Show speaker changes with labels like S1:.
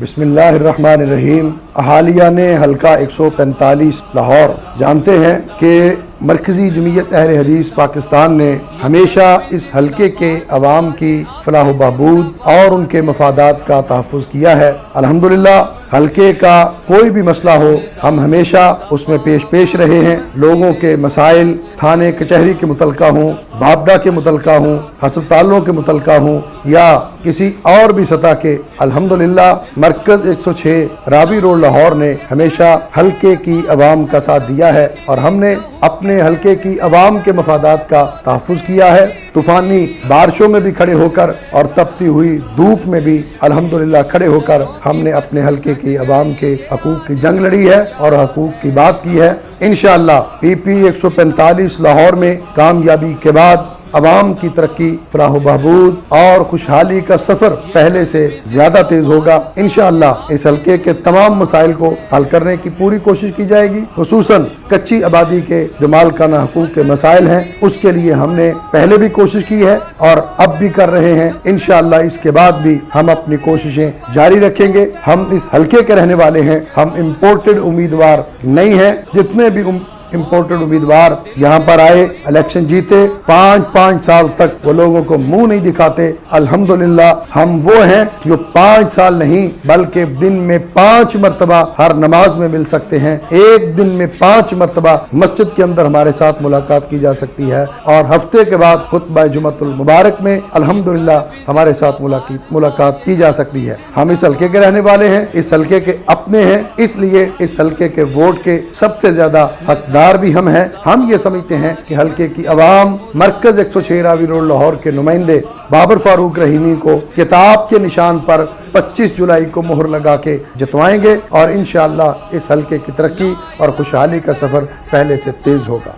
S1: बिस्मिल्लाहिर्रहमानिर्रहीम। अहालिया ने हल्का 145 लाहौर जानते हैं कि मरकज़ी जमीयत अहले हदीस पाकिस्तान ने हमेशा इस हल्के के अवाम की फलाह बहबूद और उनके मफादात का तहफ़्फ़ुज़ किया है। अल्हम्दुलिल्लाह हल्के का कोई भी मसला हो हम हमेशा उसमें पेश रहे हैं। लोगों के मसाइल थाने कचहरी के मुतलका हों, बाबदा के मुतलका हों, हस्पतालों के मुतलका हों या किसी और भी सतह के, अल्हम्दुलिल्लाह मरकज़ 106 रावी रोड लाहौर ने हमेशा हल्के की अवाम का साथ दिया है और हमने अपने हल्के की अवाम के मफादात का तहफ़्फ़ुज़ किया है। तूफ़ानी बारिशों में भी खड़े होकर और तपती हुई धूप में भी अल्हम्दुलिल्लाह खड़े होकर हमने अपने हल्के की अवाम के हकूक़ की जंग लड़ी है और हकूक़ की बात की है। इंशाअल्लाह PP 145 लाहौर में कामयाबी के बाद अवाम की तरक्की, फलाह बहबूद और खुशहाली का सफ़र पहले से ज़्यादा तेज़ होगा। इंशाअल्लाह इस हल्के के तमाम मसाइल को हल करने की पूरी कोशिश की जाएगी। खुसूसन कच्ची आबादी के जो मालकाना हकूक़ के मसाइल हैं उसके लिए हमने पहले भी कोशिश की है और अब भी कर रहे हैं। इंशाअल्लाह इसके बाद भी हम अपनी कोशिशें जारी रखेंगे। हम इस हल्के के रहने वाले हैं, हम इम्पोर्टेड उम्मीदवार नहीं हैं। जितने भी इम्पोर्टेड उम्मीदवार यहाँ पर आए, इलेक्शन जीते, 5-5 साल तक वो लोगों को मुंह नहीं दिखाते। अल्हम्दुलिल्लाह हम वो हैं जो 5 साल नहीं बल्कि दिन में 5 मरतबा हर नमाज में मिल सकते हैं। एक दिन में 5 मरतबा मस्जिद के अंदर हमारे साथ मुलाकात की जा सकती है और हफ्ते के बाद खुतबा जुमअतुल मुबारक में अल्हम्दुलिल्लाह हमारे साथ मुलाकात की जा सकती है। हम इस हल्के के रहने वाले हैं, इस हल्के के अपने हैं, इसलिए इस हल्के के वोट के सबसे ज्यादा हकदार भी हम हैं। हम ये समझते हैं कि हल्के की अवाम मरकज 106 रावी रोड लाहौर के नुमाइंदे बाबर फारूक रहीमी को किताब के निशान पर 25 जुलाई को मोहर लगा के जितवाएंगे और इंशाअल्लाह इस हल्के की तरक्की और खुशहाली का सफर पहले से तेज होगा।